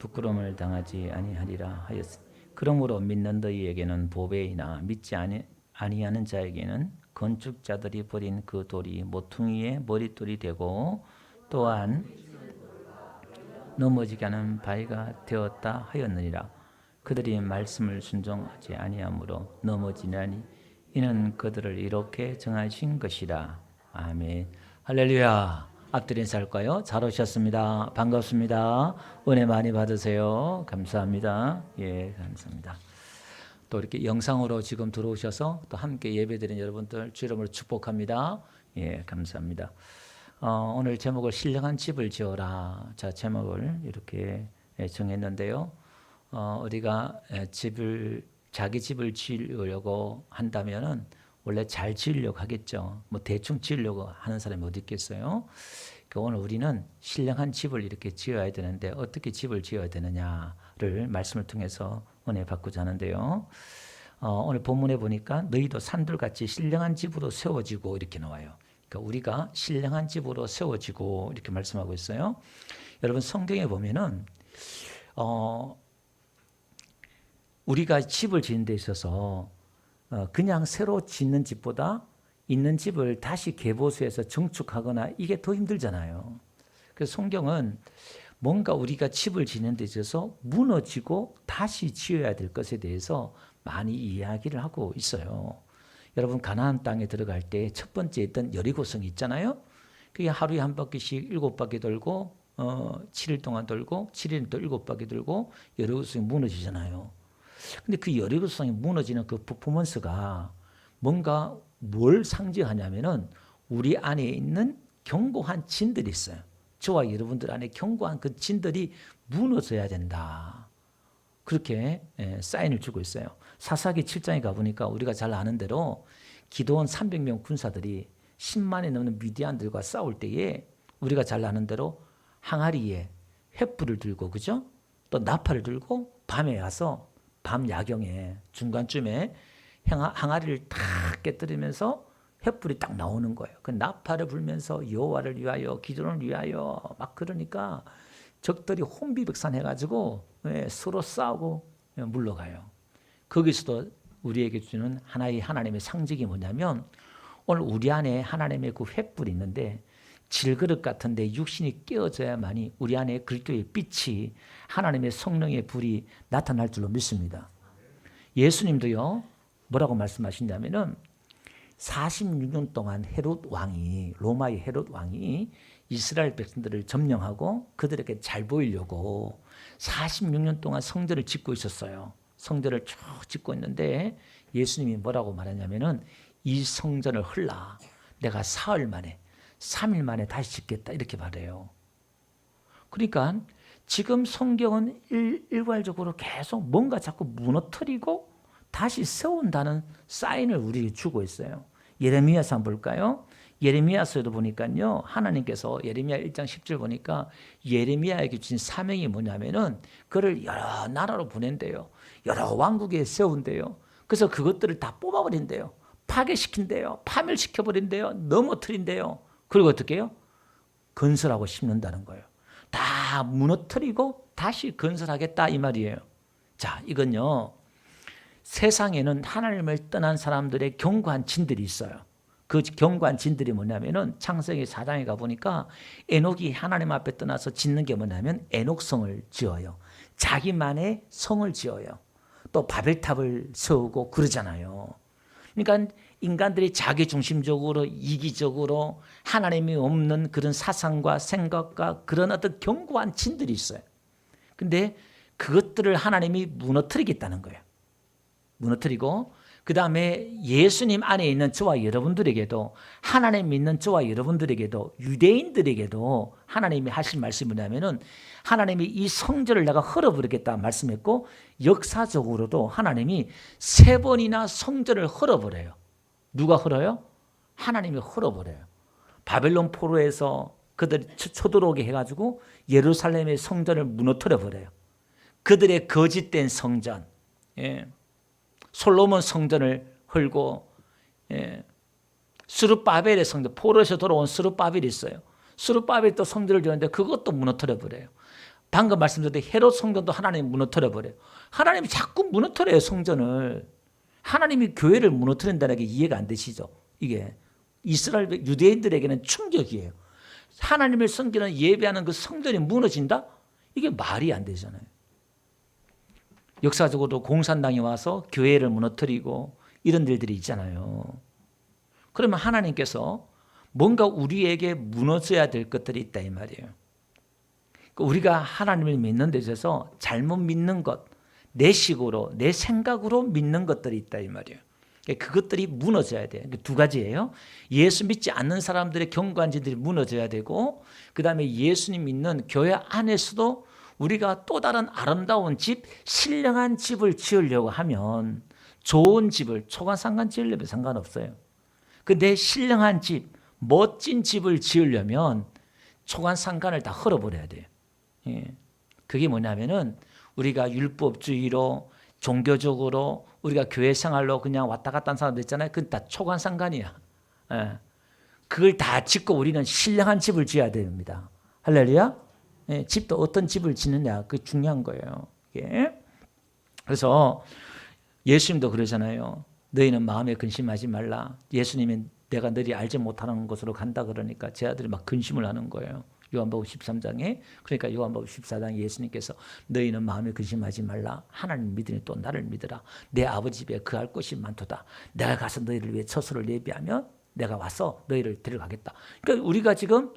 부끄러움을 당하지 아니하리라 하였으니 그러므로 믿는 너희에게는 보배이나 믿지 아니하는 자에게는 건축자들이 버린 그 돌이 모퉁이의 머릿돌이 되고 또한 넘어지게 하는 바위가 되었다 하였느니라. 그들이 말씀을 순종하지 아니하므로 넘어지나니 이는 그들을 이렇게 정하신 것이라. 아멘. 할렐루야. 앞들 인사할까요? 잘 오셨습니다. 반갑습니다. 은혜 많이 받으세요. 감사합니다. 예, 감사합니다. 또 이렇게 영상으로 지금 들어오셔서 또 함께 예배드린 여러분들 주 이름으로 축복합니다. 예, 감사합니다. 오늘 제목을 신령한 집을 지어라. 자, 제목을 이렇게 정했는데요. 우리가 자기 집을 지으려고 한다면은 원래 잘 지으려고 하겠죠. 뭐 대충 지으려고 하는 사람이 어디 있겠어요? 그러니까 오늘 우리는 신령한 집을 이렇게 지어야 되는데 어떻게 집을 지어야 되느냐를 말씀을 통해서 은혜 받고자 하는데요. 오늘 본문에 보니까 너희도 산들같이 신령한 집으로 세워지고 이렇게 나와요. 그러니까 우리가 신령한 집으로 세워지고 이렇게 말씀하고 있어요. 여러분 성경에 보면은 우리가 집을 짓는 데 있어서 그냥 새로 짓는 집보다 있는 집을 다시 개보수해서 증축하거나 이게 더 힘들잖아요. 그래서 성경은 뭔가 우리가 집을 짓는 데 있어서 무너지고 다시 지어야 될 것에 대해서 많이 이야기를 하고 있어요. 여러분 가나안 땅에 들어갈 때 첫 번째 있던 여리고성이 있잖아요. 그게 하루에 한 바퀴씩 7바퀴 돌고 7일 동안 돌고 7일은 또 7바퀴 돌고 여리고성이 무너지잖아요. 근데 그 여리고성이 무너지는 그 퍼포먼스가 뭔가 뭘 상징하냐면은 우리 안에 있는 견고한 진들이 있어요. 저와 여러분들 안에 견고한 그 진들이 무너져야 된다. 그렇게 사인을 주고 있어요. 사사기 7장에 가보니까 우리가 잘 아는 대로 기드온 300명 군사들이 10만에 넘는 미디안들과 싸울 때에 우리가 잘 아는 대로 항아리에 횃불을 들고 그죠? 또 나팔을 들고 밤에 와서 밤 야경에 중간쯤에 항아리를 탁 깨뜨리면서 횃불이 딱 나오는 거예요. 그 나팔을 불면서 여호와를 위하여 기도를 위하여 막 그러니까 적들이 혼비백산해가지고 서로 싸우고 물러가요. 거기서도 우리에게 주는 하나의 하나님의 상징이 뭐냐면 오늘 우리 안에 하나님의 그 횃불이 있는데 질그릇 같은데 육신이 깨어져야만이 우리 안에 글교의 빛이 하나님의 성령의 불이 나타날 줄로 믿습니다. 예수님도요 뭐라고 말씀하시냐면은 46년 동안 헤롯 왕이 로마의 헤롯 왕이 이스라엘 백성들을 점령하고 그들에게 잘 보이려고 46년 동안 성전을 짓고 있었어요. 성전을 쭉 짓고 있는데 예수님이 뭐라고 말하냐면은 이 성전을 헐라 내가 사흘 만에 3일 만에 다시 짓겠다 이렇게 말해요. 그러니까 지금 성경은 일괄적으로 계속 뭔가 자꾸 무너뜨리고 다시 세운다는 사인을 우리에게 주고 있어요. 예레미야서 한번 볼까요? 예레미야서에도 보니까요. 하나님께서 예레미야 1장 10절 보니까 예레미야에게 주신 사명이 뭐냐면은 그를 여러 나라로 보낸대요. 여러 왕국에 세운대요. 그래서 그것들을 다 뽑아버린대요. 파괴시킨대요. 파멸시켜버린대요. 넘어뜨린대요. 그리고 어떻게 해요? 건설하고 심는다는 거예요. 다 무너뜨리고 다시 건설하겠다 이 말이에요. 자, 이건요. 세상에는 하나님을 떠난 사람들의 견고한 진들이 있어요. 그 견고한 진들이 뭐냐면은 창세기 4장에 가보니까 에녹이 하나님 앞에 떠나서 짓는 게 뭐냐면 에녹성을 지어요. 자기만의 성을 지어요. 또 바벨탑을 세우고 그러잖아요. 그러니까 인간들이 자기중심적으로 이기적으로 하나님이 없는 그런 사상과 생각과 그런 어떤 견고한 진들이 있어요. 근데 그것들을 하나님이 무너뜨리겠다는 거예요. 무너뜨리고 그 다음에 예수님 안에 있는 저와 여러분들에게도 하나님 믿는 저와 여러분들에게도 유대인들에게도 하나님이 하실 말씀이 뭐냐면은 하나님이 이 성전을 내가 헐어버리겠다 말씀했고 역사적으로도 하나님이 3번이나 성전을 헐어버려요. 누가 헐어요? 하나님이 헐어버려요. 바벨론 포로에서 그들이 쳐들어오게 해가지고 예루살렘의 성전을 무너뜨려버려요. 그들의 거짓된 성전, 솔로몬 성전을 헐고 스룹바벨의 성전, 포로에서 돌아온 스룹바벨이 있어요. 스룹바벨이 또 성전을 지었는데 그것도 무너뜨려버려요. 방금 말씀드린 헤롯 성전도 하나님이 무너뜨려 버려요. 하나님이 자꾸 무너뜨려요, 성전을. 하나님이 교회를 무너뜨린다는 게 이해가 안 되시죠? 이게 이스라엘 유대인들에게는 충격이에요. 하나님을 섬기는 예배하는 그 성전이 무너진다? 이게 말이 안 되잖아요. 역사적으로 공산당이 와서 교회를 무너뜨리고 이런 일들이 있잖아요. 그러면 하나님께서 뭔가 우리에게 무너져야 될 것들이 있다 이 말이에요. 우리가 하나님을 믿는 데 있어서 잘못 믿는 것, 내 식으로, 내 생각으로 믿는 것들이 있다 이 말이에요. 그것들이 무너져야 돼요. 두 가지예요. 예수 믿지 않는 사람들의 경관지들이 무너져야 되고, 그 다음에 예수님 믿는 교회 안에서도 우리가 또 다른 아름다운 집, 신령한 집을 지으려고 하면 좋은 집을 초간상간 지으려면 상관없어요. 그 내 신령한 집, 멋진 집을 지으려면 초간상간을 다 헐어버려야 돼요. 예. 그게 뭐냐면은 우리가 율법주의로 종교적으로 우리가 교회 생활로 그냥 왔다 갔다 하는 사람들 있잖아요. 그건 다 초간상간이야. 예. 그걸 다 짓고 우리는 신령한 집을 지어야 됩니다. 할렐루야. 예. 집도 어떤 집을 짓느냐 그게 중요한 거예요. 예. 그래서 예수님도 그러잖아요. 너희는 마음에 근심하지 말라. 예수님이 내가 너희 알지 못하는 곳으로 간다 그러니까 제 아들이 막 근심을 하는 거예요. 요한복음 13장에. 그러니까 요한복음 14장에 예수님께서 너희는 마음에 근심하지 말라. 하나님 믿으니 또 나를 믿으라. 내 아버지 집에 거할 곳이 많도다. 내가 가서 너희를 위해 처소를 예비하면 내가 와서 너희를 데려가겠다. 그러니까 우리가 지금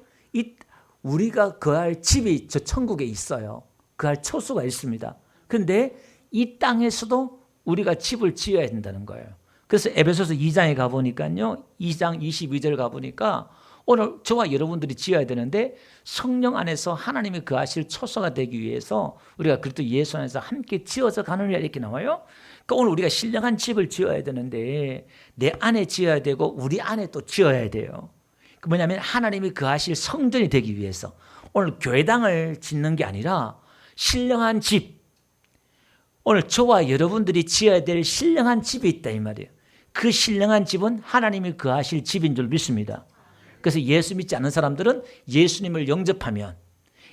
우리가 거할 집이 저 천국에 있어요. 거할 처소가 있습니다. 그런데 이 땅에서도 우리가 집을 지어야 된다는 거예요. 그래서 에베소서 2장에 가보니까요. 2장 22절 가보니까 오늘 저와 여러분들이 지어야 되는데 성령 안에서 하나님이 거하실 처소가 되기 위해서 우리가 그리스도 예수 안에서 함께 지어져 가느냐 이렇게 나와요. 그러니까 오늘 우리가 신령한 집을 지어야 되는데 내 안에 지어야 되고 우리 안에 또 지어야 돼요. 그 뭐냐면 하나님이 거하실 성전이 되기 위해서 오늘 교회당을 짓는 게 아니라 신령한 집, 오늘 저와 여러분들이 지어야 될 신령한 집이 있다 이 말이에요. 그 신령한 집은 하나님이 거하실 집인 줄 믿습니다. 그래서 예수 믿지 않는 사람들은 예수님을 영접하면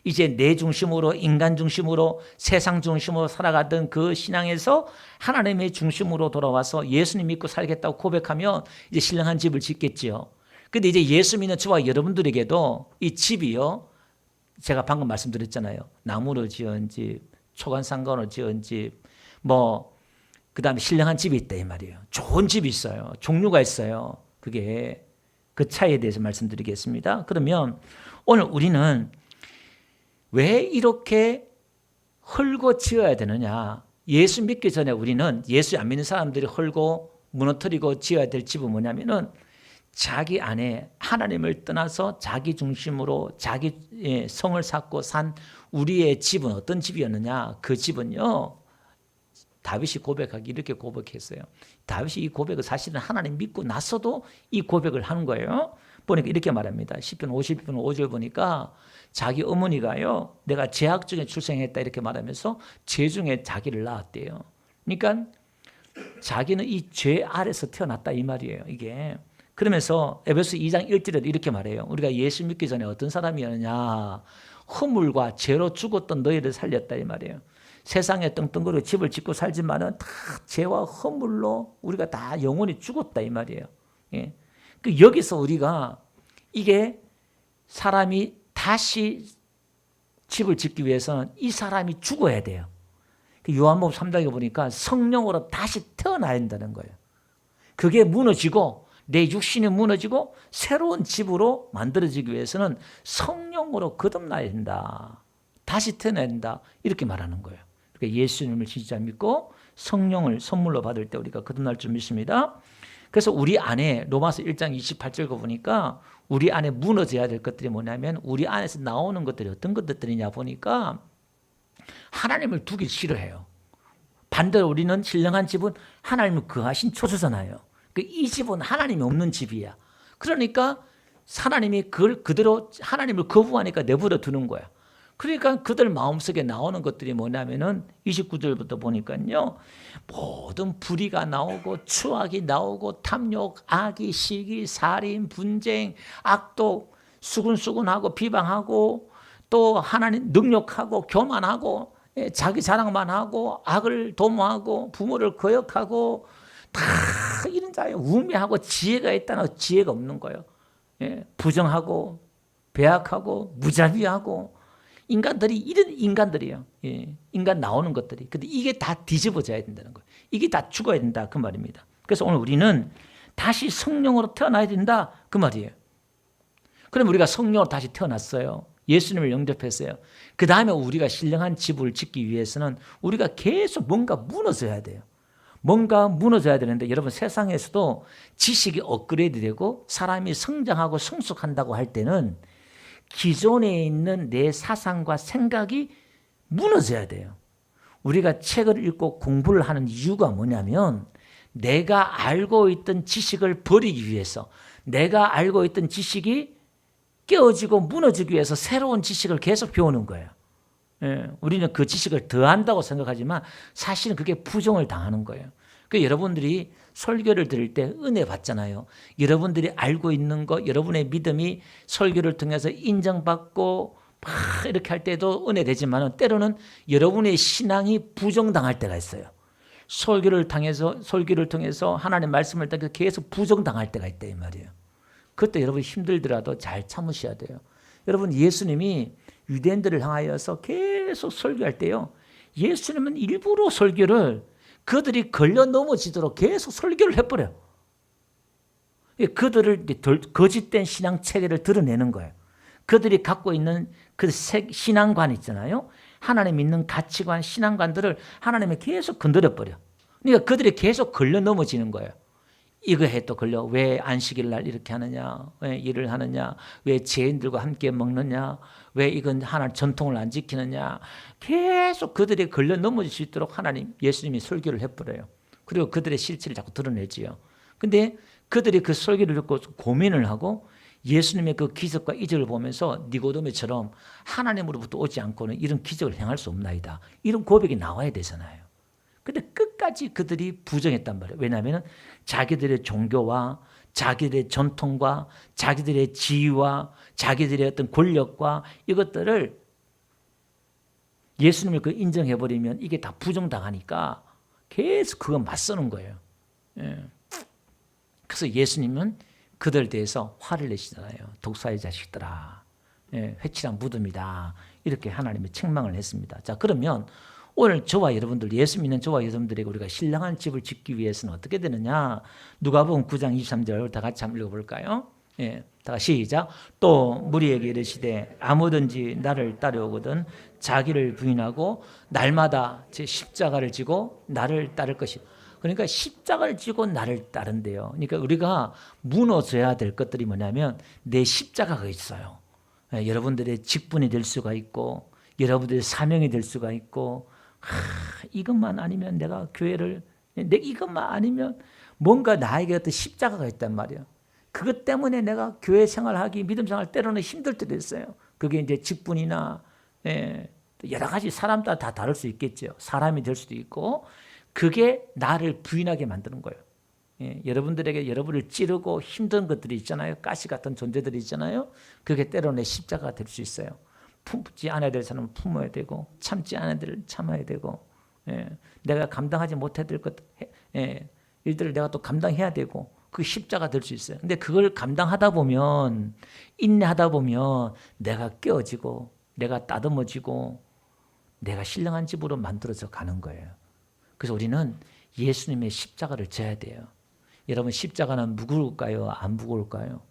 이제 내 중심으로 인간 중심으로 세상 중심으로 살아가던 그 신앙에서 하나님의 중심으로 돌아와서 예수님 믿고 살겠다고 고백하면 이제 신령한 집을 짓겠지요. 근데 이제 예수 믿는 저와 여러분들에게도 이 집이요. 제가 방금 말씀드렸잖아요. 나무로 지은 집, 초간상간으로 지은 집, 그 다음에 신령한 집이 있다 이 말이에요. 좋은 집이 있어요. 종류가 있어요. 그게 그 차이에 대해서 말씀드리겠습니다. 그러면 오늘 우리는 왜 이렇게 헐고 지어야 되느냐. 예수 믿기 전에 우리는 예수 안 믿는 사람들이 헐고 무너뜨리고 지어야 될 집은 뭐냐면은 자기 안에 하나님을 떠나서 자기 중심으로 자기 성을 쌓고 산 우리의 집은 어떤 집이었느냐. 그 집은요. 다윗이 고백하기 이렇게 고백했어요. 다윗이 이 고백을 사실은 하나님 믿고 나서도 이 고백을 하는 거예요. 보니까 이렇게 말합니다. 시편 50편 5절 보니까 자기 어머니가요. 내가 죄악 중에 출생했다 이렇게 말하면서 죄 중에 자기를 낳았대요. 그러니까 자기는 이 죄 아래서 태어났다 이 말이에요. 이게. 그러면서 에베소 2장 1절에 이렇게 말해요. 우리가 예수 믿기 전에 어떤 사람이었느냐. 허물과 죄로 죽었던 너희를 살렸다 이 말이에요. 세상에 떵떵거리고 집을 짓고 살지만은 다 죄와 허물로 우리가 다 영원히 죽었다 이 말이에요. 예. 그 여기서 우리가 이게 사람이 다시 집을 짓기 위해서는 이 사람이 죽어야 돼요. 요한복음 3장에 보니까 성령으로 다시 태어나야 한다는 거예요. 그게 무너지고 내 육신이 무너지고 새로운 집으로 만들어지기 위해서는 성령으로 거듭나야 된다. 다시 태어나야 된다. 이렇게 말하는 거예요. 그러니까 예수님을 진짜 믿고 성령을 선물로 받을 때 우리가 거듭날 줄 믿습니다. 그래서 우리 안에 로마서 1장 28절 보니까 우리 안에 무너져야 될 것들이 뭐냐면 우리 안에서 나오는 것들이 어떤 것들이냐 보니까 하나님을 두기 싫어해요. 반대로 우리는 신령한 집은 하나님을 거하신 초소잖아요. 이 집은 하나님이 없는 집이야. 그러니까 하나님이 그걸 그대로 하나님을 거부하니까 내버려 두는 거야. 그러니까 그들 마음속에 나오는 것들이 뭐냐면은 29절부터 보니까요. 모든 불의가 나오고 추악이 나오고 탐욕, 악의, 시기, 살인, 분쟁, 악독, 수군수군하고 비방하고 또 하나님 능력하고 교만하고 자기 자랑만 하고 악을 도모하고 부모를 거역하고 다 이런 자예요. 우매하고 지혜가 있다는 지혜가 없는 거예요. 부정하고 배악하고 무자비하고 인간들이 이런 인간들이에요. 인간 나오는 것들이. 근데 이게 다 뒤집어져야 된다는 거예요. 이게 다 죽어야 된다 그 말입니다. 그래서 오늘 우리는 다시 성령으로 태어나야 된다 그 말이에요. 그럼 우리가 성령으로 다시 태어났어요. 예수님을 영접했어요. 그 다음에 우리가 신령한 집을 짓기 위해서는 우리가 계속 뭔가 무너져야 돼요. 뭔가 무너져야 되는데 여러분 세상에서도 지식이 업그레이드 되고 사람이 성장하고 성숙한다고 할 때는 기존에 있는 내 사상과 생각이 무너져야 돼요. 우리가 책을 읽고 공부를 하는 이유가 뭐냐면 내가 알고 있던 지식을 버리기 위해서 내가 알고 있던 지식이 깨어지고 무너지기 위해서 새로운 지식을 계속 배우는 거예요. 우리는 그 지식을 더한다고 생각하지만 사실은 그게 부정을 당하는 거예요. 그러니까 여러분들이 설교를 들을 때 은혜 받잖아요. 여러분들이 알고 있는 거, 여러분의 믿음이 설교를 통해서 인정받고 막 이렇게 할 때도 은혜 되지만 때로는 여러분의 신앙이 부정당할 때가 있어요. 설교를 통해서 하나님의 말씀을 통해서 계속 부정당할 때가 있다 이 말이에요. 그때 여러분 힘들더라도 잘 참으셔야 돼요. 여러분 예수님이 유대인들을 향하여서 계속 설교할 때요. 예수님은 일부러 설교를 그들이 걸려 넘어지도록 계속 설교를 해버려요. 그들을 거짓된 신앙 체계를 드러내는 거예요. 그들이 갖고 있는 그 신앙관 있잖아요. 하나님 믿는 가치관, 신앙관들을 하나님이 계속 건드려버려. 그러니까 그들이 계속 걸려 넘어지는 거예요. 이거 해 또 걸려. 왜 안식일 날 이렇게 하느냐? 왜 일을 하느냐? 왜 죄인들과 함께 먹느냐? 왜 이건 하나님 전통을 안 지키느냐? 계속 그들이 걸려 넘어질 수 있도록 하나님, 예수님이 설교를 해버려요. 그리고 그들의 실체를 자꾸 드러내지요. 근데 그들이 그 설교를 듣고 고민을 하고 예수님의 그 기적과 이적을 보면서 니고데모처럼 하나님으로부터 오지 않고는 이런 기적을 행할 수 없나이다. 이런 고백이 나와야 되잖아요. 근데 끝까지 그들이 부정했단 말이에요. 왜냐하면 자기들의 종교와 자기들의 전통과 자기들의 지위와 자기들의 어떤 권력과 이것들을 예수님을 그 인정해버리면 이게 다 부정당하니까 계속 그거 맞서는 거예요. 그래서 예수님은 그들 대해서 화를 내시잖아요. 독사의 자식들아, 회칠한 무덤이다. 이렇게 하나님이 책망을 했습니다. 자, 그러면 오늘 저와 여러분들, 예수 믿는 저와 여러분들에게 우리가 신령한 집을 짓기 위해서는 어떻게 되느냐? 누가복음 9장 23절 다 같이 한번 읽어볼까요? 다 같이 시작. 또 무리에게 이르시되 아무든지 나를 따르오거든 자기를 부인하고 날마다 제 십자가를 지고 나를 따를 것이다. 그러니까 십자가를 지고 나를 따른대요. 그러니까 우리가 무너져야 될 것들이 뭐냐면 내 십자가가 있어요. 여러분들의 직분이 될 수가 있고 여러분들의 사명이 될 수가 있고 이것만 아니면 내가 교회를 이것만 아니면 뭔가 나에게 어떤 십자가가 있단 말이에요. 그것 때문에 내가 교회 생활하기 믿음 생활 때로는 힘들 때도 있어요. 그게 이제 직분이나 여러 가지 사람마다 다 다를 수 있겠죠. 사람이 될 수도 있고 그게 나를 부인하게 만드는 거예요. 여러분들에게 여러분을 찌르고 힘든 것들이 있잖아요. 가시 같은 존재들이 있잖아요. 그게 때로는 십자가가 될 수 있어요. 품지 않아야 될 사람은 품어야 되고 참지 않아야 될 참아야 되고 내가 감당하지 못해야 될 것 일들을 내가 또 감당해야 되고 그 십자가 될 수 있어요. 근데 그걸 감당하다 보면 인내하다 보면 내가 깨어지고 내가 따듬어지고 내가 신령한 집으로 만들어져 가는 거예요. 그래서 우리는 예수님의 십자가를 져야 돼요. 여러분 십자가는 무거울까요? 안 무거울까요?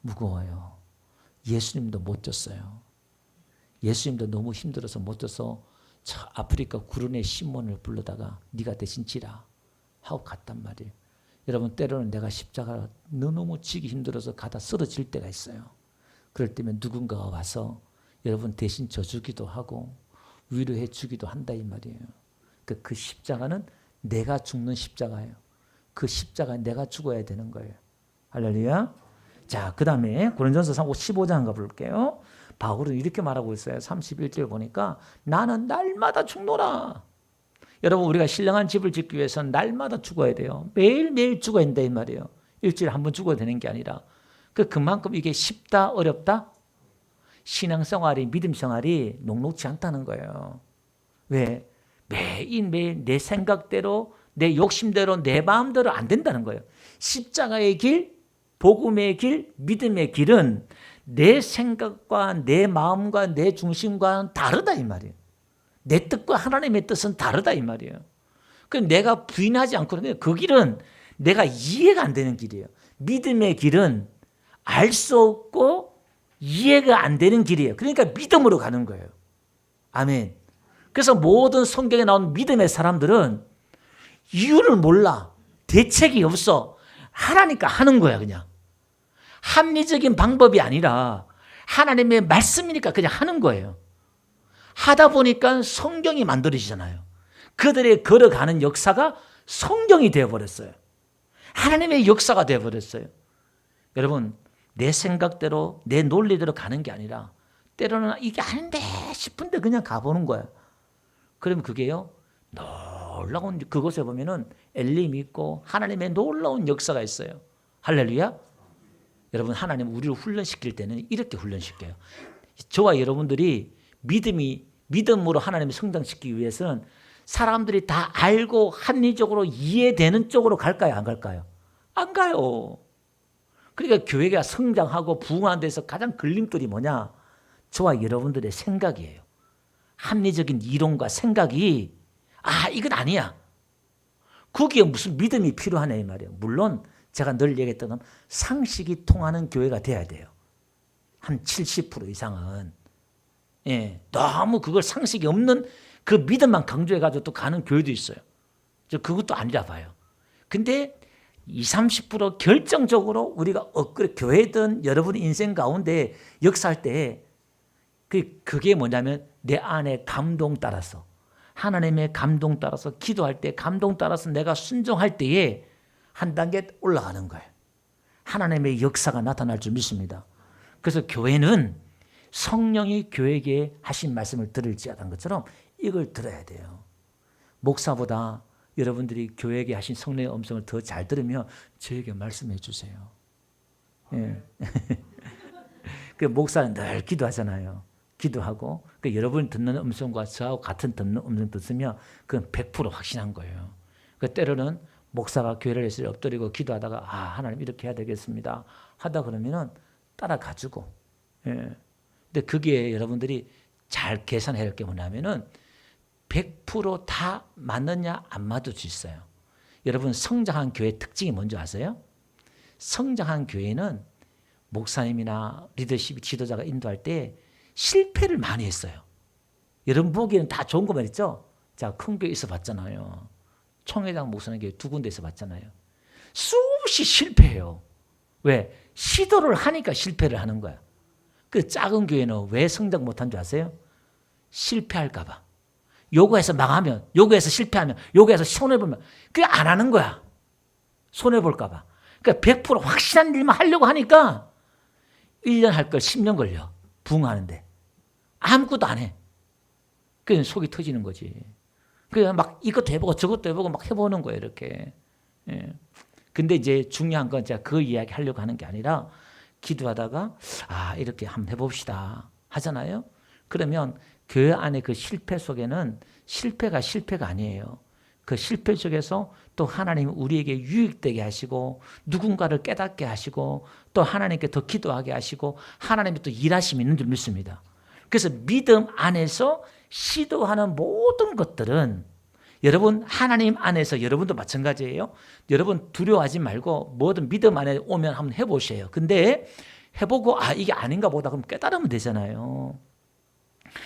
무거워요. 예수님도 못 졌어요. 예수님도 너무 힘들어서 못 져서 저 아프리카 구른의 시몬을 불러다가 네가 대신 지라 하고 갔단 말이에요. 여러분 때로는 내가 십자가 너무 지기 힘들어서 가다 쓰러질 때가 있어요. 그럴 때면 누군가가 와서 여러분 대신 져주기도 하고 위로해 주기도 한다 이 말이에요. 그 십자가는 내가 죽는 십자가예요. 그 십자가 내가 죽어야 되는 거예요. 할렐루야. 자, 그 다음에 고린도전서 15장 가볼게요. 바울은 이렇게 말하고 있어요. 31절 보니까 나는 날마다 죽노라. 여러분 우리가 신령한 집을 짓기 위해서는 날마다 죽어야 돼요. 매일매일 죽어야 된다 이 말이에요. 일주일에 한 번 죽어야 되는 게 아니라 그만큼 이게 쉽다 어렵다? 신앙생활이 믿음 생활이 녹록지 않다는 거예요. 왜? 매일매일 내 생각대로 내 욕심대로 내 마음대로 안 된다는 거예요. 십자가의 길, 복음의 길, 믿음의 길은 내 생각과 내 마음과 내 중심과는 다르다 이 말이에요. 내 뜻과 하나님의 뜻은 다르다 이 말이에요. 그 내가 부인하지 않거든요. 그 길은 내가 이해가 안 되는 길이에요. 믿음의 길은 알 수 없고 이해가 안 되는 길이에요. 그러니까 믿음으로 가는 거예요. 아멘. 그래서 모든 성경에 나온 믿음의 사람들은 이유를 몰라. 대책이 없어. 하라니까 하는 거야 그냥. 합리적인 방법이 아니라 하나님의 말씀이니까 그냥 하는 거예요. 하다 보니까 성경이 만들어지잖아요. 그들의 걸어가는 역사가 성경이 되어버렸어요. 하나님의 역사가 되어버렸어요. 여러분 내 생각대로 내 논리대로 가는 게 아니라 때로는 이게 아닌데 싶은데 그냥 가보는 거예요. 그러면 그게요 놀라운, 그곳에 보면은 엘림이 있고 하나님의 놀라운 역사가 있어요. 할렐루야. 여러분 하나님 우리를 훈련시킬 때는 이렇게 훈련시켜요. 저와 여러분들이 믿음으로 하나님을 성장시키기 위해서는 사람들이 다 알고 합리적으로 이해되는 쪽으로 갈까요? 안 갈까요? 안 가요. 그러니까 교회가 성장하고 부흥하는 데서 가장 걸림돌이 뭐냐? 저와 여러분들의 생각이에요. 합리적인 이론과 생각이 이건 아니야. 거기에 무슨 믿음이 필요하냐 이 말이에요. 물론 제가 늘 얘기했던 상식이 통하는 교회가 돼야 돼요. 한 70% 이상은. 너무 그걸 상식이 없는 그 믿음만 강조해가지고 또 가는 교회도 있어요. 저 그것도 아니라 봐요. 근데 20, 30% 결정적으로 우리가 교회든 여러분 인생 가운데 역사할 때 그게 뭐냐면 내 안에 감동 따라서 하나님의 감동 따라서 기도할 때 감동 따라서 내가 순종할 때에 한 단계 올라가는 거예요. 하나님의 역사가 나타날 줄 믿습니다. 그래서 교회는 성령이 교회에게 하신 말씀을 들을지어다 것처럼 이걸 들어야 돼요. 목사보다 여러분들이 교회에게 하신 성령의 음성을 더 잘 들으면 저에게 말씀해 주세요. 그 목사는 늘 기도하잖아요. 기도하고 여러분이 듣는 음성과 저하고 같은 듣는 음성 듣으면 그건 100% 확신한 거예요. 때로는 목사가 교회를 해서 엎드리고 기도하다가 하나님 이렇게 해야 되겠습니다 하다 그러면은 따라가지고. 근데 그게 여러분들이 잘 계산해야 할 게 뭐냐면은 100% 맞느냐 안 맞을 수 있어요. 여러분 성장한 교회 특징이 뭔지 아세요? 성장한 교회는 목사님이나 리더십 지도자가 인도할 때 실패를 많이 했어요. 여러분 보기에는 다 좋은 것만 있죠? 자, 큰 교회 있어 봤잖아요. 총회장 목사님 교회 2군데 있어 봤잖아요. 수없이 실패해요. 왜? 시도를 하니까 실패를 하는 거야. 그 작은 교회는 왜 성장 못한 줄 아세요? 실패할까 봐. 요구해서 망하면, 요구해서 실패하면, 요구해서 손해보면 그게 안 하는 거야. 손해볼까 봐. 그러니까 100% 확실한 일만 하려고 하니까 1년 할 걸 10년 걸려. 부흥하는데. 아무것도 안 해. 그래서 속이 터지는 거지. 그냥 막 이것도 해보고 저것도 해보고 막 해보는 거예요, 이렇게. 근데 이제 중요한 건 제가 그 이야기 하려고 하는 게 아니라 기도하다가 이렇게 한번 해봅시다 하잖아요. 그러면 교회 안에 그 실패 속에는 실패가 아니에요. 그 실패 속에서 또 하나님 우리에게 유익되게 하시고 누군가를 깨닫게 하시고 또 하나님께 더 기도하게 하시고 하나님이 또 일하심이 있는 줄 믿습니다. 그래서 믿음 안에서 시도하는 모든 것들은 여러분 하나님 안에서 여러분도 마찬가지예요. 여러분 두려워하지 말고 뭐든 믿음 안에 오면 한번 해보세요. 근데 해보고 이게 아닌가 보다 그럼 깨달으면 되잖아요.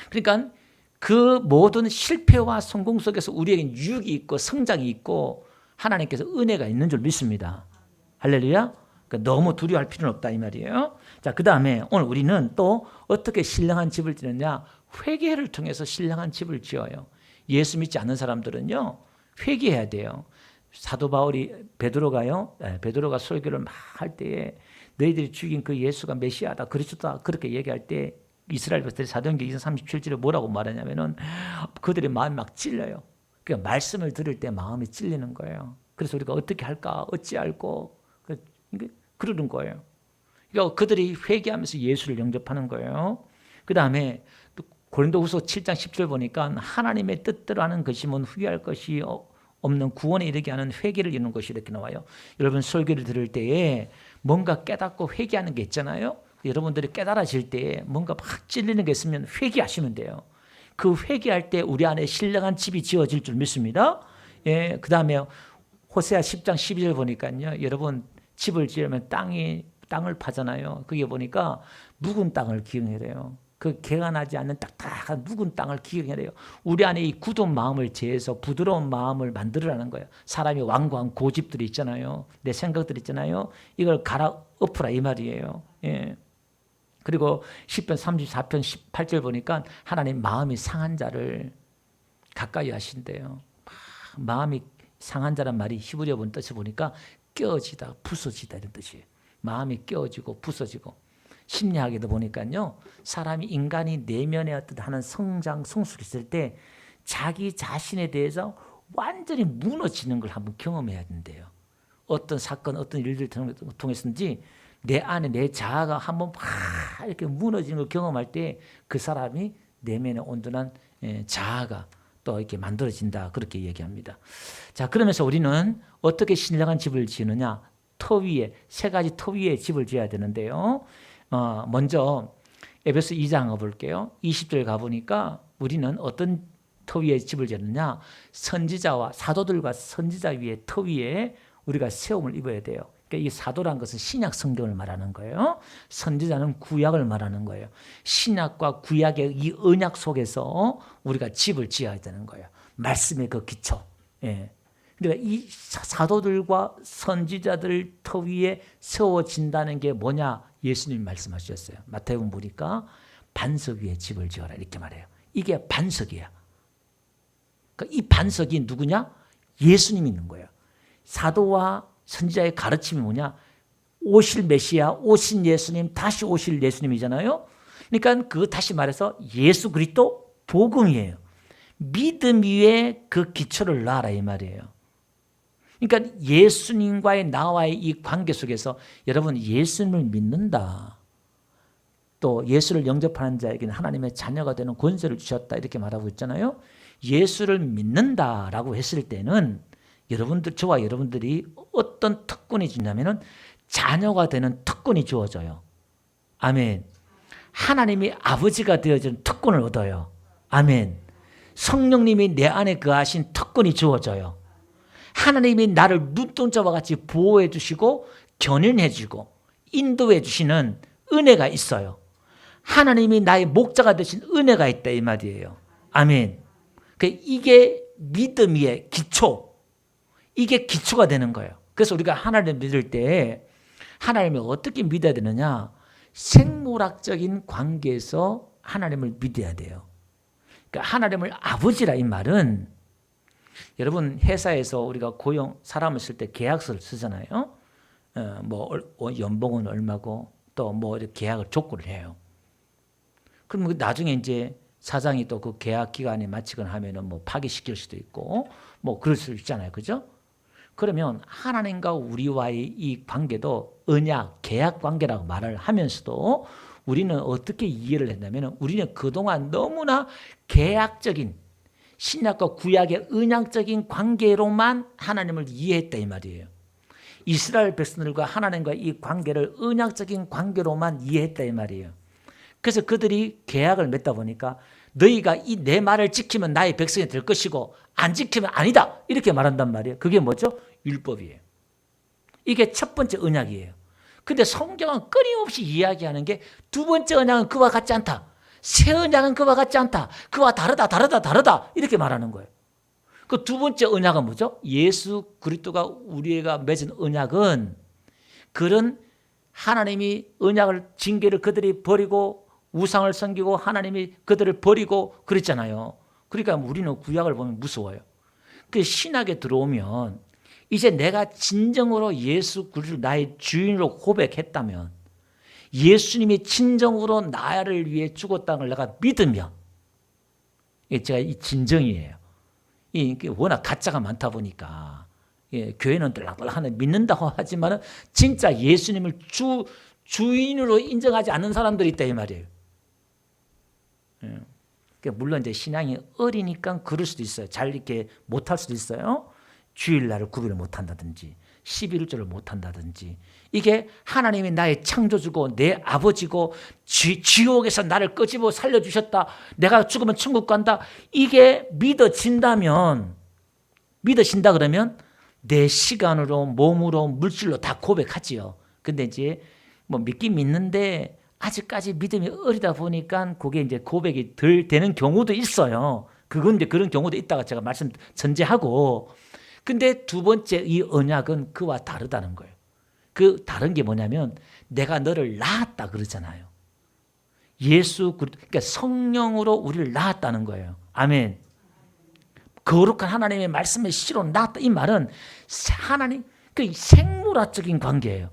그러니까 그 모든 실패와 성공 속에서 우리에겐 유익이 있고 성장이 있고 하나님께서 은혜가 있는 줄 믿습니다. 할렐루야. 그러니까 너무 두려워할 필요는 없다 이 말이에요. 자, 그 다음에 오늘 우리는 또 어떻게 신령한 집을 짓느냐. 회개를 통해서 신령한 집을 지어요. 예수 믿지 않는 사람들은요 회개해야 돼요. 사도 바울이 베드로가 설교를 막 할 때에 너희들이 죽인 그 예수가 메시아다 그리스도다 그렇게 얘기할 때 이스라엘 백성들이 사도행전 2장 37절에 뭐라고 말하냐면은 그들의 마음이 막 찔려요. 그러니까 말씀을 들을 때 마음이 찔리는 거예요. 그래서 우리가 어떻게 할까 어찌할꼬 그러는 거예요. 그러니까 그들이 회개하면서 예수를 영접하는 거예요. 그 다음에 고린도후서 7장 10절 보니까 하나님의 뜻대로 하는 것이면 후회할 것이 없는 구원에 이르게 하는 회개를 이루는 것이 이렇게 나와요. 여러분 설교를 들을 때에 뭔가 깨닫고 회개하는 게 있잖아요. 여러분들이 깨달아질 때 뭔가 막 찔리는 게 있으면 회개하시면 돼요. 그 회개할 때 우리 안에 신령한 집이 지어질 줄 믿습니다. 예, 그 다음에 호세아 10장 12절 보니까요. 여러분 집을 지으면 땅을 파잖아요. 그게 보니까 묵은 땅을 기억해래요. 그 개가 나지 않는 딱딱한 묵은 땅을 기억해래요. 우리 안에 이 굳은 마음을 제해서 부드러운 마음을 만들으라는 거예요. 사람이 완고한 고집들이 있잖아요. 내 생각들이 있잖아요. 이걸 갈아엎으라 이 말이에요. 예. 그리고 10편 34편 18절 보니까 하나님 마음이 상한 자를 가까이 하신대요. 마음이 상한 자란 말이 히브리어 본 뜻을 보니까 깨어지다, 부서지다 이런 뜻이에요. 마음이 깨어지고 부서지고. 심리학에도 보니까요. 사람이 인간이 내면에 어떤 하는 성장, 성숙이 있을 때 자기 자신에 대해서 완전히 무너지는 걸 한번 경험해야 된대요. 어떤 사건, 어떤 일들을 통해서든지 내 안에 내 자아가 한번 막 이렇게 무너지는 걸 경험할 때 그 사람이 내면에 온전한 자아가 또 이렇게 만들어진다. 그렇게 얘기합니다. 자, 그러면서 우리는 어떻게 신령한 집을 지느냐? 터 위에, 세 가지 터 위에 집을 지어야 되는데요. 먼저 에베소 2장 가볼게요. 20절 가보니까 우리는 어떤 터 위에 집을 지느냐? 선지자와 사도들과 선지자 위에 터 위에 우리가 세움을 입어야 돼요. 그러니까 이 사도란 것은 신약 성경을 말하는 거예요. 선지자는 구약을 말하는 거예요. 신약과 구약의 이 언약 속에서 우리가 집을 지어야 되는 거예요. 말씀의 그 기초. 예. 그러니까 이 사도들과 선지자들 터 위에 세워진다는 게 뭐냐? 예수님이 말씀하셨어요. 마태복음 보니까 반석 위에 집을 지어라 이렇게 말해요. 이게 반석이야. 그러니까 이 반석이 누구냐? 예수님이 있는 거예요. 사도와 선지자의 가르침이 뭐냐? 오실 메시아, 오신 예수님, 다시 오실 예수님이잖아요. 그러니까 그 다시 말해서 예수 그리스도 복음이에요. 믿음 위에 그 기초를 놔라 이 말이에요. 그러니까 예수님과의 나와의 이 관계 속에서 여러분 예수님을 믿는다. 또 예수를 영접하는 자에게는 하나님의 자녀가 되는 권세를 주셨다 이렇게 말하고 있잖아요. 예수를 믿는다라고 했을 때는 여러분들, 저와 여러분들이 어떤 특권이 주냐면은 자녀가 되는 특권이 주어져요. 아멘. 하나님이 아버지가 되어주는 특권을 얻어요. 아멘. 성령님이 내 안에 거하신 특권이 주어져요. 하나님이 나를 눈동자와 같이 보호해 주시고 견인해 주고 인도해 주시는 은혜가 있어요. 하나님이 나의 목자가 되신 은혜가 있다 이 말이에요. 아멘. 이게 믿음의 기초. 이게 기초가 되는 거예요. 그래서 우리가 하나님을 믿을 때 하나님을 어떻게 믿어야 되느냐? 생물학적인 관계에서 하나님을 믿어야 돼요. 그러니까 하나님을 아버지라 이 말은 여러분 회사에서 우리가 고용 사람을 쓸 때 계약서를 쓰잖아요. 뭐 연봉은 얼마고 또 뭐 이렇게 계약을 조건을 해요. 그럼 나중에 이제 사장이 또 그 계약 기간이 마치거나 하면은 뭐 파기시킬 수도 있고 뭐 그럴 수 있잖아요. 그죠? 그러면 하나님과 우리와의 이 관계도 언약, 계약 관계라고 말을 하면서도 우리는 어떻게 이해를 했냐면 우리는 그동안 너무나 계약적인 신약과 구약의 언약적인 관계로만 하나님을 이해했다 이 말이에요. 이스라엘 백성들과 하나님과 이 관계를 언약적인 관계로만 이해했다 이 말이에요. 그래서 그들이 계약을 맺다 보니까 너희가 이 내 말을 지키면 나의 백성이 될 것이고 안 지키면 아니다 이렇게 말한단 말이에요. 그게 뭐죠? 율법이에요. 이게 첫 번째 언약이에요. 근데 성경은 끊임없이 이야기하는 게 두 번째 언약은 그와 같지 않다. 새 언약은 그와 같지 않다. 그와 다르다 이렇게 말하는 거예요. 그 두 번째 언약은 뭐죠? 예수 그리스도가 우리가 맺은 언약은 그런 하나님이 언약을 징계를 그들이 버리고 우상을 섬기고 하나님이 그들을 버리고 그랬잖아요. 그러니까 우리는 구약을 보면 무서워요. 그 신약에 들어오면 이제 내가 진정으로 예수 그리스도를 나의 주인으로 고백했다면 예수님이 진정으로 나를 위해 죽었다는 걸 내가 믿으면 제가 이 진정이에요. 이게 워낙 가짜가 많다 보니까 교회는 들락들락하는 믿는다고 하지만 진짜 예수님을 주인으로 인정하지 않는 사람들이 있다 이 말이에요. 그러니까 물론 이제 신앙이 어리니까 그럴 수도 있어요. 잘 이렇게 못할 수도 있어요. 주일날을 구별을 못한다든지 11조를 못한다든지 이게 하나님이 나의 창조주고 내 아버지고 지옥에서 나를 끄집어 살려주셨다. 내가 죽으면 천국 간다. 이게 믿어진다 그러면 내 시간으로 몸으로 물질로 다 고백하지요. 근데 이제 뭐 믿긴 믿는데 아직까지 믿음이 어리다 보니까 그게 이제 고백이 덜 되는 경우도 있어요. 그건 이제 그런 경우도 있다가 제가 말씀 전제하고, 근데 두 번째 이 언약은 그와 다르다는 거예요. 그 다른 게 뭐냐면 내가 너를 낳았다 그러잖아요. 그러니까 성령으로 우리를 낳았다는 거예요. 아멘. 거룩한 하나님의 말씀의 씨로 낳았다. 이 말은 하나님 그 생물학적인 관계예요.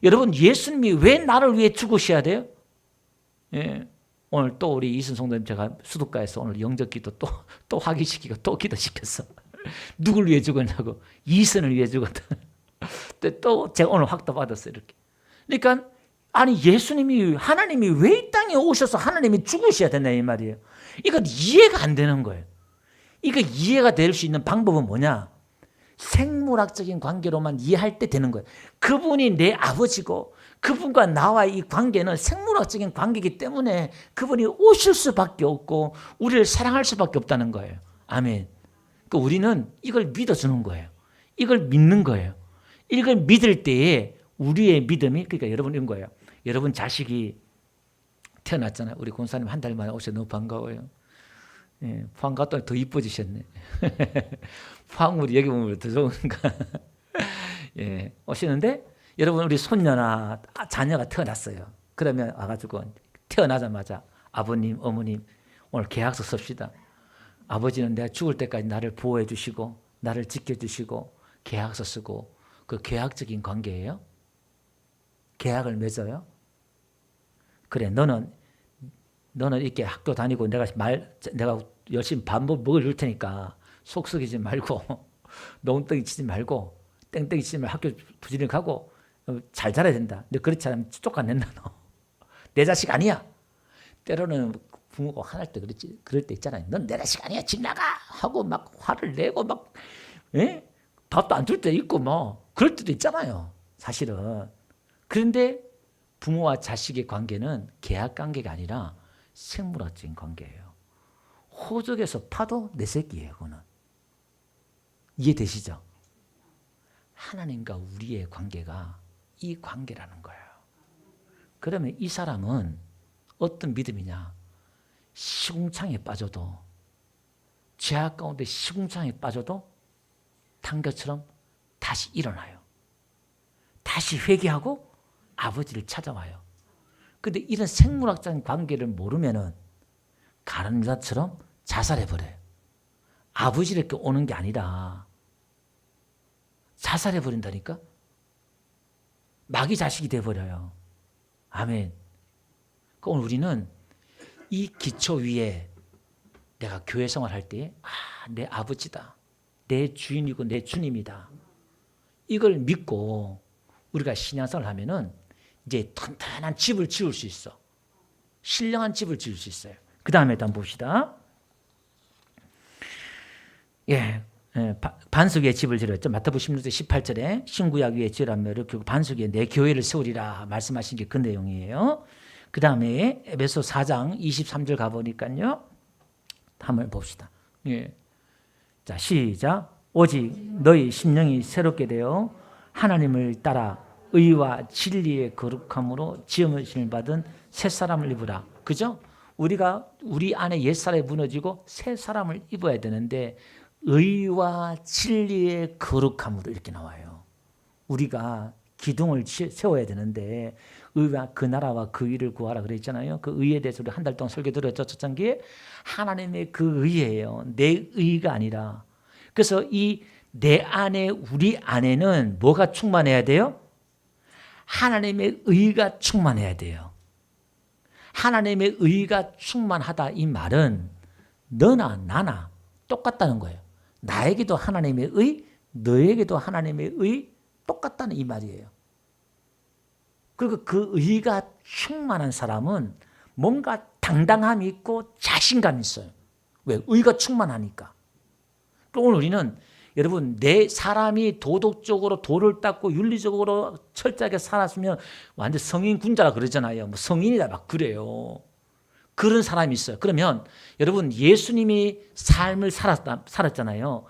여러분 예수님이 왜 나를 위해 죽으셔야 돼요? 예. 오늘 또 우리 이순 성도님 제가 수도가에서 오늘 영접기도 또 확인시키고 또 기도시켰어. 누굴 위해 죽었냐고. 이순을 위해 죽었다. 또 제가 오늘 확답 받았어요. 이렇게. 그러니까 아니 예수님이 하나님이 왜 이 땅에 오셔서 하나님이 죽으셔야 되나 이 말이에요. 이건 이해가 안 되는 거예요. 이거 이해가 될 수 있는 방법은 뭐냐? 생물학적인 관계로만 이해할 때 되는 거예요. 그분이 내 아버지고 그분과 나와의 이 관계는 생물학적인 관계이기 때문에 그분이 오실 수밖에 없고 우리를 사랑할 수밖에 없다는 거예요. 아멘. 그러니까 우리는 이걸 믿어주는 거예요. 이걸 믿는 거예요. 이걸 믿을 때에 우리의 믿음이, 그러니까 여러분 이런 거예요. 여러분 자식이 태어났잖아요. 우리 권사님 한 달 만에 오셔서 너무 반가워요. 예, 포항 갔더니 더 이뻐지셨네. 포항물이 여기 보면 더 좋은가. 예, 오시는데 여러분 우리 손녀나 자녀가 태어났어요. 그러면 와가지고 태어나자마자 아버님, 어머님 오늘 계약서 씁시다. 아버지는 내가 죽을 때까지 나를 보호해 주시고 나를 지켜주시고 계약서 쓰고 그 계약적인 관계예요. 계약을 맺어요. 그래 너는 이렇게 학교 다니고 내가 열심히 밥 먹을 테니까 속 썩이지 말고 농땡이 치지 말고 땡땡이 치지 말고 학교 부지런히 가고 잘 자라야 된다. 근데 그렇지 않으면 쫓아낸다 너. 내 자식 아니야. 때로는 부모가 화날 때 그럴 때 있잖아요. 넌 내 자식 아니야. 집 나가 하고 막 화를 내고 막 밥도 안 줄 때 있고 뭐 그럴 때도 있잖아요. 사실은. 그런데 부모와 자식의 관계는 계약 관계가 아니라 생물학적인 관계예요. 호적에서 파도 내 새끼예요. 그거는. 이해되시죠? 하나님과 우리의 관계가 이 관계라는 거예요. 그러면 이 사람은 어떤 믿음이냐? 시궁창에 빠져도 죄악 가운데 시궁창에 빠져도 단겨처럼 다시 일어나요. 다시 회개하고 아버지를 찾아와요. 근데 이런 생물학적인 관계를 모르면은 가늠자처럼 자살해버려요. 아버지를 이렇게 오는 게 아니라 자살해버린다니까? 마귀 자식이 돼버려요. 아멘. 그러니까 오늘 우리는 이 기초 위에 내가 교회 생활할 때 내 아버지다. 내 주인이고 내 주님이다. 이걸 믿고 우리가 신앙생활을 하면은 이제 튼튼한 집을 지을 수 있어. 신령한 집을 지을 수 있어요. 그 다음에 한번 봅시다. 반석 위에 집을 지었죠. 마태복음 16장 18절에 신구약 위에 지으라며 결국 반석 위에 내 교회를 세우리라 말씀하신 게 그 내용이에요. 그 다음에 에베소 4장 23절 가보니까요. 한번 봅시다. 자, 시작. 오직 너희 심령이 새롭게 되어 하나님을 따라 의와 진리의 거룩함으로 지음을 받은 새 사람을 입으라. 그죠? 우리가 우리 안에 옛사람이 무너지고 새 사람을 입어야 되는데 의와 진리의 거룩함으로 이렇게 나와요. 우리가 기둥을 세워야 되는데 의와 그 나라와 그 의를 구하라 그랬잖아요. 그 의에 대해서 우리 한 달 동안 설교 들었죠. 첫 단계 하나님의 그 의예요. 내 의가 아니라. 그래서 이 내 안에 우리 안에는 뭐가 충만해야 돼요? 하나님의 의가 충만해야 돼요. 하나님의 의가 충만하다 이 말은 너나 나나 똑같다는 거예요. 나에게도 하나님의 의, 너에게도 하나님의 의 똑같다는 이 말이에요. 그리고 그 의가 충만한 사람은 뭔가 당당함이 있고 자신감이 있어요. 왜? 의가 충만하니까. 오늘 우리는 여러분 내 사람이 도덕적으로 도를 닦고 윤리적으로 철저하게 살았으면 완전 성인군자라 그러잖아요. 뭐 성인이다 막 그래요. 그런 사람이 있어요. 그러면 여러분 예수님이 삶을 살았잖아요.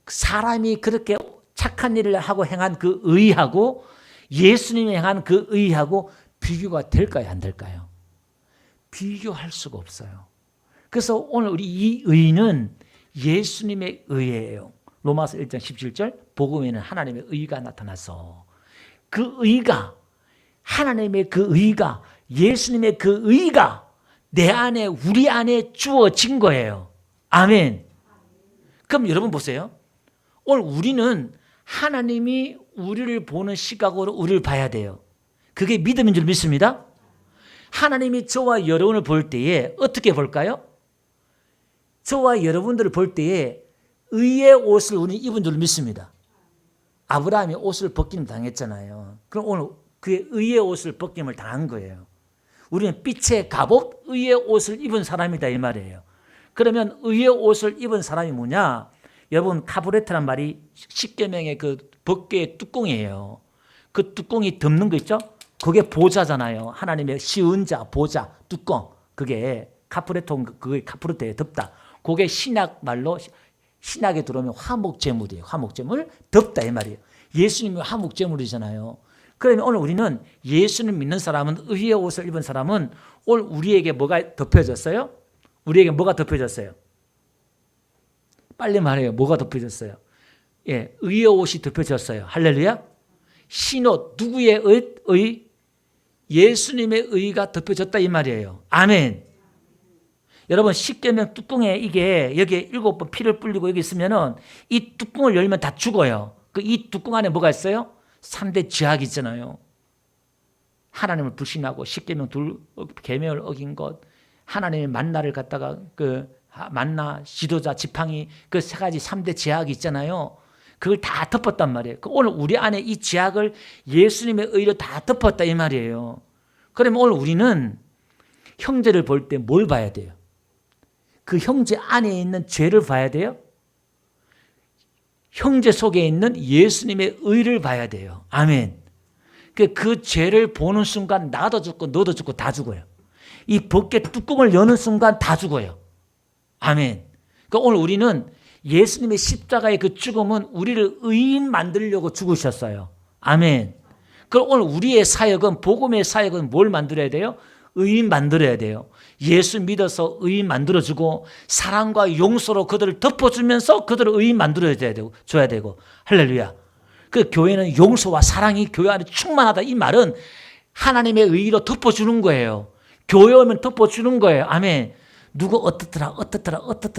사람이 그렇게 착한 일을 하고 행한 그 의하고 예수님이 행한 그 의하고 비교가 될까요? 안 될까요? 비교할 수가 없어요. 그래서 오늘 우리 이 의는 예수님의 의예요. 로마서 1장 17절 복음에는 하나님의 의가 나타나서 그 의가 하나님의 그 의가 예수님의 그 의가 내 안에 우리 안에 주어진 거예요. 아멘. 그럼 여러분 보세요. 오늘 우리는 하나님이 우리를 보는 시각으로 우리를 봐야 돼요. 그게 믿음인 줄 믿습니다. 하나님이 저와 여러분을 볼 때에 어떻게 볼까요? 저와 여러분들을 볼 때에 의의 옷을 우리는 입은 줄 믿습니다. 아브라함이 옷을 벗김을 당했잖아요. 그럼 오늘 그의 의의 옷을 벗김을 당한 거예요. 우리는 빛의 갑옷, 의의 옷을 입은 사람이다 이 말이에요. 그러면 의의 옷을 입은 사람이 뭐냐? 여러분 카브레트란 말이 십계명의 그 법궤의 뚜껑이에요. 그 뚜껑이 덮는 거 있죠? 그게 보좌잖아요. 하나님의 시은자, 보좌, 뚜껑. 그게 카프레토, 그게 카프레토에 덮다. 그게 신약 말로 신약에 들어오면 화목제물이에요. 화목제물 덮다 이 말이에요. 예수님이 화목제물이잖아요. 그러면 오늘 우리는 예수님 믿는 사람은 의의 옷을 입은 사람은 오늘 우리에게 뭐가 덮여졌어요? 우리에게 뭐가 덮여졌어요? 빨리 말해요. 뭐가 덮여졌어요? 예, 의의 옷이 덮여졌어요. 할렐루야. 신옷 누구의 의? 예수님의 의가 덮여졌다 이 말이에요. 아멘. 여러분 십계명 뚜껑에 이게 여기에 7번 피를 뿌리고 여기 있으면은 이 뚜껑을 열면 다 죽어요. 그 이 뚜껑 안에 뭐가 있어요? 3대 죄악이 있잖아요. 하나님을 불신하고 십계명 계명을 어긴 것, 하나님의 만나를 갖다가 그 만나 지도자 지팡이 그 세 가지 3대 죄악이 있잖아요. 그걸 다 덮었단 말이에요. 오늘 우리 안에 이 죄악을 예수님의 의로 다 덮었다 이 말이에요. 그러면 오늘 우리는 형제를 볼 때 뭘 봐야 돼요? 그 형제 안에 있는 죄를 봐야 돼요? 형제 속에 있는 예수님의 의를 봐야 돼요. 아멘. 그 죄를 보는 순간 나도 죽고 너도 죽고 다 죽어요. 이 벗개 뚜껑을 여는 순간 다 죽어요. 아멘. 그러니까 오늘 우리는 예수님의 십자가의 그 죽음은 우리를 의인 만들려고 죽으셨어요. 아멘. 그럼 오늘 우리의 사역은 복음의 사역은 뭘 만들어야 돼요? 의인 만들어야 돼요. 예수 믿어서 의인 만들어주고 사랑과 용서로 그들을 덮어주면서 그들을 의인 만들어줘야 되고 할렐루야. 그 교회는 용서와 사랑이 교회 안에 충만하다 이 말은 하나님의 의로 덮어주는 거예요. 교회 오면 덮어주는 거예요. 아멘. 누구 어떻더라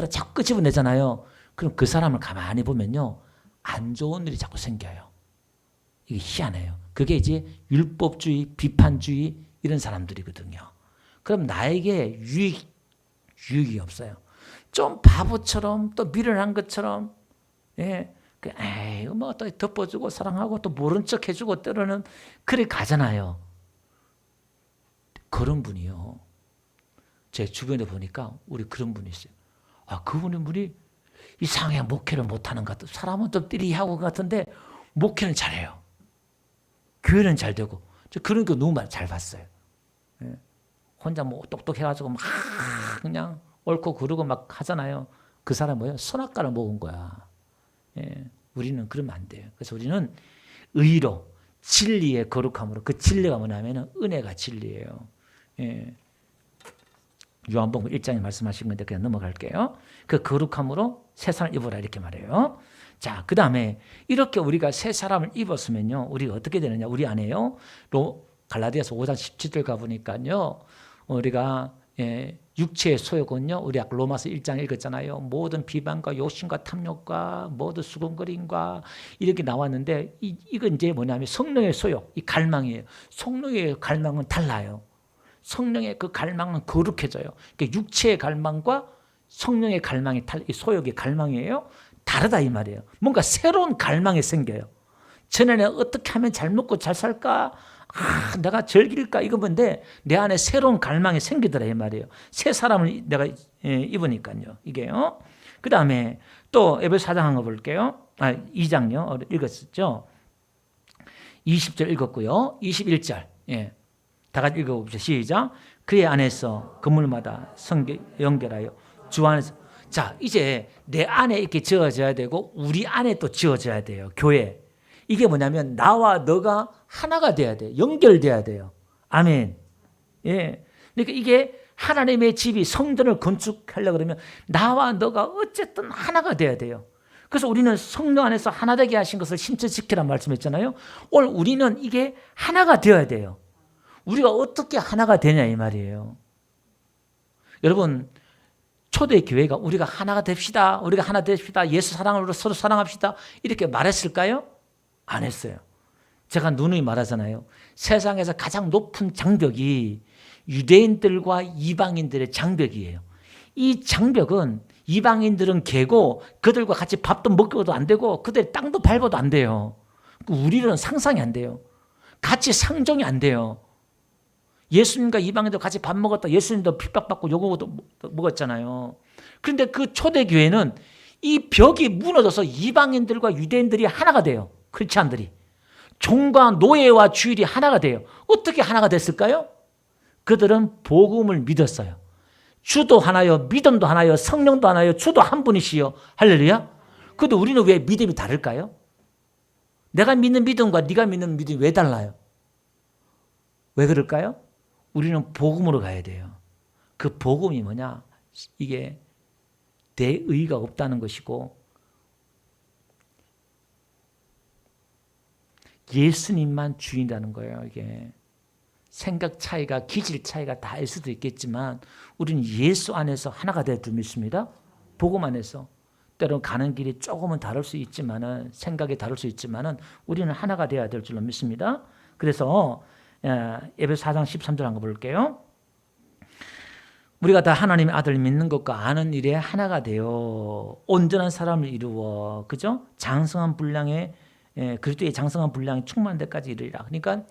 자꾸 끄집어내잖아요. 그럼 그 사람을 가만히 보면요. 안 좋은 일이 자꾸 생겨요. 이게 희한해요. 그게 이제 율법주의, 비판주의 이런 사람들이거든요. 그럼 나에게 유익이 없어요. 좀 바보처럼 또 미련한 것처럼 예, 뭐 또 덮어주고 사랑하고 또 모른 척 해주고 때로는 그래 가잖아요. 그런 분이요. 제 주변에 보니까 우리 그런 분이 있어요. 아, 그분이 이상하게 목회를 못하는 것 같아요. 사람은 좀 띠리하고 같은데 목회는 잘해요. 교회는 잘 되고. 저 그런 거 너무 잘 봤어요. 예. 혼자 뭐 똑똑해가지고 막 그냥 옳고 그르고 막 하잖아요. 그 사람 뭐예요? 선악과를 먹은 거야. 예. 우리는 그러면 안 돼요. 그래서 우리는 의로 진리의 거룩함으로 그 진리가 뭐냐면 은혜가 진리예요. 예. 요한복음 1장에 말씀하신 건데 그냥 넘어갈게요. 그 거룩함으로 새 사람을 입어라 이렇게 말해요. 자, 그 다음에 이렇게 우리가 새 사람을 입었으면요. 우리가 어떻게 되느냐. 우리 안에요. 갈라디아서 5장 17절 가보니까요. 우리가 육체의 소욕은요. 우리 아까 로마서 1장 읽었잖아요. 모든 비방과 욕심과 탐욕과 모든 수군거림과 이렇게 나왔는데 이건 이제 뭐냐면 성령의 소욕, 이 갈망이에요. 성령의 갈망은 달라요. 성령의 그 갈망은 거룩해져요. 그러니까 육체의 갈망과 성령의 갈망이 소욕의 갈망이에요. 다르다 이 말이에요. 뭔가 새로운 갈망이 생겨요. 전에는 어떻게 하면 잘 먹고 잘 살까? 내가 즐길까 이거 뭔데 내 안에 새로운 갈망이 생기더라 이 말이에요. 새 사람을 내가 입으니까요. 이게요. 그 다음에 또 에베소 4장 한거 볼게요. 2장요. 읽었었죠. 20절 읽었고요. 21절. 다 같이 읽어봅시다. 시작. 그의 안에서 건물마다 연결하여 주 안에서. 자, 이제 내 안에 이렇게 지어져야 되고 우리 안에 또 지어져야 돼요. 교회. 이게 뭐냐면 나와 너가 하나가 돼야 돼. 연결돼야 돼요. 아멘. 예. 그러니까 이게 하나님의 집이 성전을 건축하려고 그러면 나와 너가 어쨌든 하나가 돼야 돼요. 그래서 우리는 성령 안에서 하나 되게 하신 것을 심체 지키라는 말씀했잖아요. 오늘 우리는 이게 하나가 되어야 돼요. 우리가 어떻게 하나가 되냐 이 말이에요. 여러분 초대 교회가 우리가 하나가 됩시다. 우리가 하나 됩시다. 예수 사랑으로 서로 사랑합시다. 이렇게 말했을까요? 안 했어요. 제가 누누이 말하잖아요. 세상에서 가장 높은 장벽이 유대인들과 이방인들의 장벽이에요. 이 장벽은 이방인들은 개고 그들과 같이 밥도 먹어도 안 되고 그들 땅도 밟아도 안 돼요. 우리는 상상이 안 돼요. 같이 상종이 안 돼요. 예수님과 이방인들 같이 밥 먹었다. 예수님도 핍박받고 욕도 먹었잖아요. 그런데 그 초대교회는 이 벽이 무너져서 이방인들과 유대인들이 하나가 돼요. 크리스찬들이. 종과 노예와 주일이 하나가 돼요. 어떻게 하나가 됐을까요? 그들은 복음을 믿었어요. 주도 하나요, 믿음도 하나요, 성령도 하나요, 주도 한 분이시요. 할렐루야. 그런데 우리는 왜 믿음이 다를까요? 내가 믿는 믿음과 네가 믿는 믿음이 왜 달라요? 왜 그럴까요? 우리는 복음으로 가야 돼요. 그 복음이 뭐냐? 이게 내 의가 없다는 것이고 예수님만 주인이라는 거예요. 이게 생각 차이가 기질 차이가 다일 수도 있겠지만 우리는 예수 안에서 하나가 될 줄 믿습니다. 복음 안에서. 때로는 가는 길이 조금은 다를 수 있지만은 생각이 다를 수 있지만은 우리는 하나가 되어야 될 줄로 믿습니다. 그래서 에베소 4장 13절 한번 볼게요. 우리가 다 하나님의 아들을 믿는 것과 아는 일에 하나가 되어 온전한 사람을 이루어 그죠? 장성한 분량의 그리스도의 장성한 분량이 충만한 데까지 이르리라. 그러니까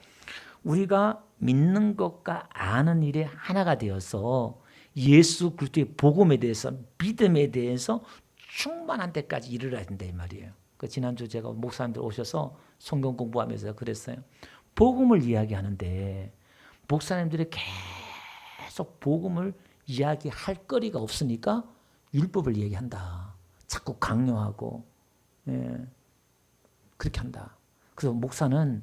우리가 믿는 것과 아는 일에 하나가 되어서 예수 그리스도의 복음에 대해서 믿음에 대해서 충만한 데까지 이르러야 된다 이 말이에요. 그 지난주 제가 목사님들 오셔서 성경 공부하면서 그랬어요. 복음을 이야기하는데 목사님들이 계속 복음을 이야기할 거리가 없으니까 율법을 얘기한다. 자꾸 강요하고 그렇게 한다. 그래서 목사는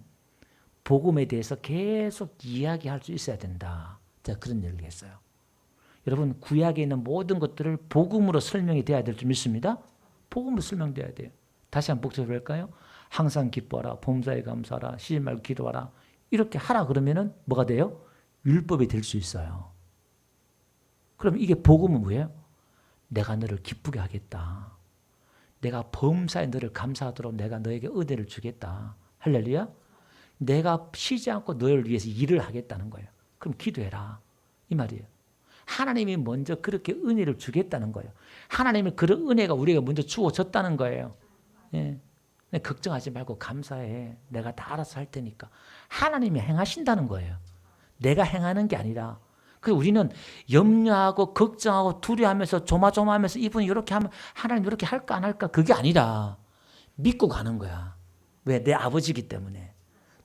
복음에 대해서 계속 이야기할 수 있어야 된다. 제가 그런 얘기를 했어요. 여러분 구약에 있는 모든 것들을 복음으로 설명이 돼야 될 줄 믿습니다. 복음으로 설명돼야 돼요. 다시 한번 복습할까요? 항상 기뻐하라. 범사에 감사하라. 쉬지 말고 기도하라. 이렇게 하라 그러면은 뭐가 돼요? 율법이 될 수 있어요. 그럼 이게 복음은 뭐예요? 내가 너를 기쁘게 하겠다. 내가 범사에 너를 감사하도록 내가 너에게 은혜를 주겠다. 할렐루야. 내가 쉬지 않고 너를 위해서 일을 하겠다는 거예요. 그럼 기도해라. 이 말이에요. 하나님이 먼저 그렇게 은혜를 주겠다는 거예요. 하나님이 그런 은혜가 우리가 먼저 주어졌다는 거예요. 예. 걱정하지 말고 감사해. 내가 다 알아서 할 테니까. 하나님이 행하신다는 거예요. 내가 행하는 게 아니라. 그래서 우리는 염려하고 걱정하고 두려워하면서 조마조마하면서 이분이 이렇게 하면 하나님 이렇게 할까 안 할까 그게 아니라 믿고 가는 거야. 왜? 내 아버지이기 때문에.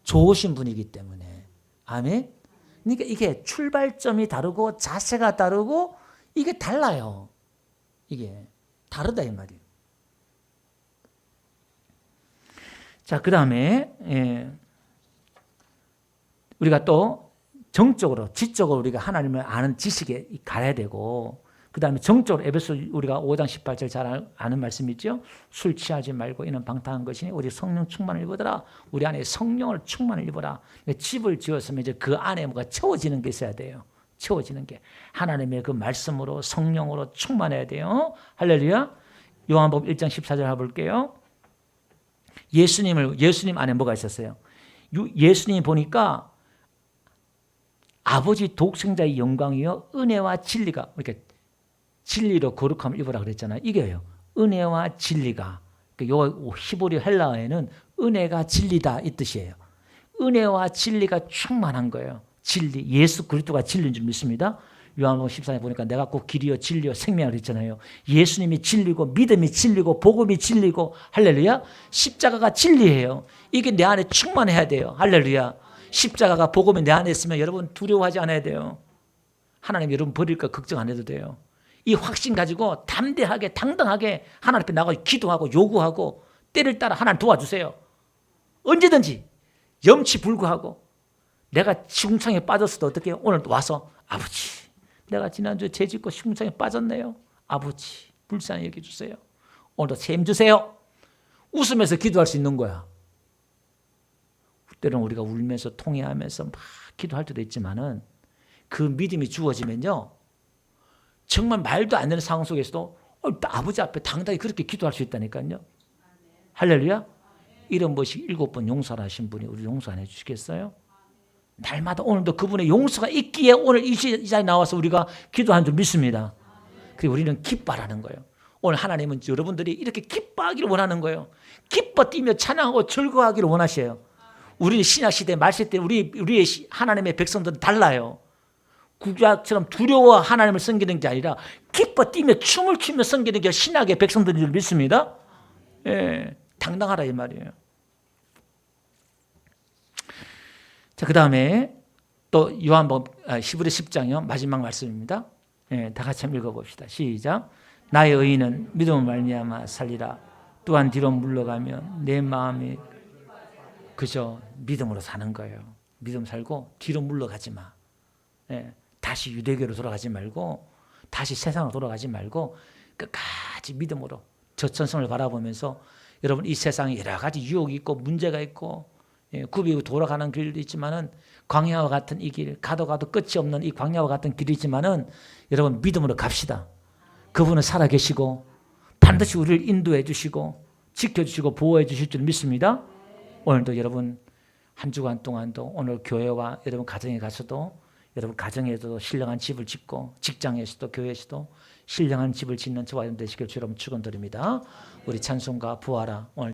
좋으신 분이기 때문에. 아멘? 그러니까 이게 출발점이 다르고 자세가 다르고 이게 달라요. 이게 다르다 이 말이에요. 자, 그 다음에 우리가 또 정적으로 지적으로 우리가 하나님을 아는 지식에 가야 되고 그 다음에 정적으로 에베소 우리가 5장 18절 잘 아는 말씀 있죠. 술 취하지 말고 이는 방탕한 것이니 우리 성령 충만을 입어라. 우리 안에 성령을 충만을 입어라. 집을 지었으면 이제 그 안에 뭐가 채워지는 게 있어야 돼요. 채워지는 게 하나님의 그 말씀으로 성령으로 충만해야 돼요. 할렐루야. 요한복음 1장 14절 해볼게요. 예수님 안에 뭐가 있었어요? 예수님 보니까 아버지 독생자의 영광이요 은혜와 진리가 이렇게 진리로 거룩함을 입으라 그랬잖아요. 이게요. 은혜와 진리가. 요 히브리 헬라어에는 은혜가 진리다 이 뜻이에요. 은혜와 진리가 충만한 거예요. 진리, 예수 그리스도가 진리인 줄 믿습니다. 요한복음 14장에 보니까 내가 꼭 길이요 진리요 생명을 했잖아요. 예수님이 진리고 믿음이 진리고 복음이 진리고 할렐루야. 십자가가 진리예요. 이게 내 안에 충만해야 돼요. 할렐루야. 십자가가 복음이 내 안에 있으면 여러분 두려워하지 않아야 돼요. 하나님 여러분 버릴까 걱정 안 해도 돼요. 이 확신 가지고 담대하게 당당하게 하나님 앞에 나가서 기도하고 요구하고 때를 따라 하나님 도와주세요. 언제든지 염치불구하고 내가 시궁창에 빠졌어도 어떻게 오늘 와서 아버지 내가 지난주에 죄짓고 시궁창에 빠졌네요. 아버지 불쌍히 여겨주세요. 오늘도 셈 주세요. 웃으면서 기도할 수 있는 거야. 때로는 우리가 울면서 통회하면서 막 기도할 때도 있지만은 그 믿음이 주어지면요. 정말 말도 안 되는 상황 속에서도 아버지 앞에 당당히 그렇게 기도할 수 있다니까요. 할렐루야. 이런 것이 7번 용서를 하신 분이 우리 용서 안 해주시겠어요? 날마다 오늘도 그분의 용서가 있기에 오늘 이 자리에 나와서 우리가 기도한 줄 믿습니다. 그리고 우리는 기뻐하라는 거예요. 오늘 하나님은 여러분들이 이렇게 기뻐하기를 원하는 거예요. 기뻐 뛰며 찬양하고 즐거워하기를 원하셔요. 우리 신약시대 말세때 우리의 하나님의 백성들은 달라요. 구약처럼 두려워 하나님을 섬기는 게 아니라 기뻐 뛰며 춤을 추며 섬기는 게 신약의 백성들인 줄 믿습니다. 예, 당당하라 이 말이에요. 자, 그 다음에 또 요한복음 히브리 10장이요. 마지막 말씀입니다. 예, 다 같이 한번 읽어봅시다. 시작. 나의 의인은 믿음을 말미암아 살리라. 또한 뒤로 물러가면 내 마음이 그저 믿음으로 사는 거예요. 믿음 살고 뒤로 물러가지 마. 예, 다시 유대교로 돌아가지 말고 다시 세상으로 돌아가지 말고 끝까지 믿음으로 저천성을 바라보면서 여러분 이 세상에 여러 가지 유혹이 있고 문제가 있고 굽이고 돌아가는 길도 있지만은 광야와 같은 이 길, 가도 끝이 없는 이 광야와 같은 길이지만은 여러분 믿음으로 갑시다. 그분은 살아계시고 반드시 우리를 인도해 주시고 지켜주시고 보호해 주실 줄 믿습니다. 오늘도 여러분 한 주간 동안도 오늘 교회와 여러분 가정에 가서도 여러분 가정에도 신령한 집을 짓고 직장에서도 교회에서도 신령한 집을 짓는 저와 여러분 되시길 주 여러분 축원드립니다. 우리 찬송가 부활아 오늘